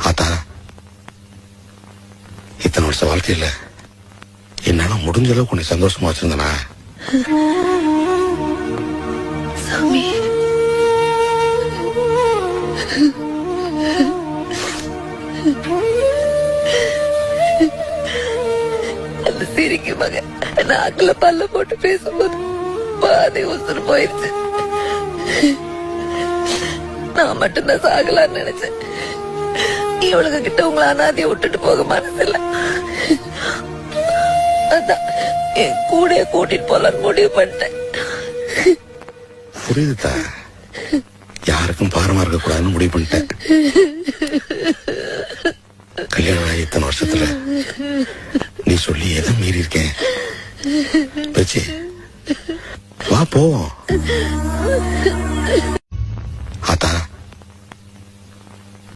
ஆத்தா, இத்தனை வருஷ வாழ்க்கையில என்னால முடிஞ்ச அளவுக்கு உன்னை சந்தோஷமா வச்சிருந்தனா? சாமி, அந்த சிரிக்கு மகன் நாக்குல பல்ல போட்டு பேசும்போது பாதி உசுறு போயிருச்சு. நான் மட்டும்தான் சாகலான்னு நினைச்சேன். இவளுங்க கிட்ட உங்களை அனாதைய விட்டுட்டு போக மனசில்ல. அதான் என் கூட கூட்டிட்டு போலான்னு முடிவு பண்ணிட்டேன். புரியுதுதா, யாருக்கும் பாரமா இருக்க கூடாதுன்னு முடிவு பண்ணிட்டேன். கல்யாணம் ஆகி இத்தனை வருஷத்துல நீ சொல்லி எதை மீறி இருக்கேன். பேச்சு வா போவோம்.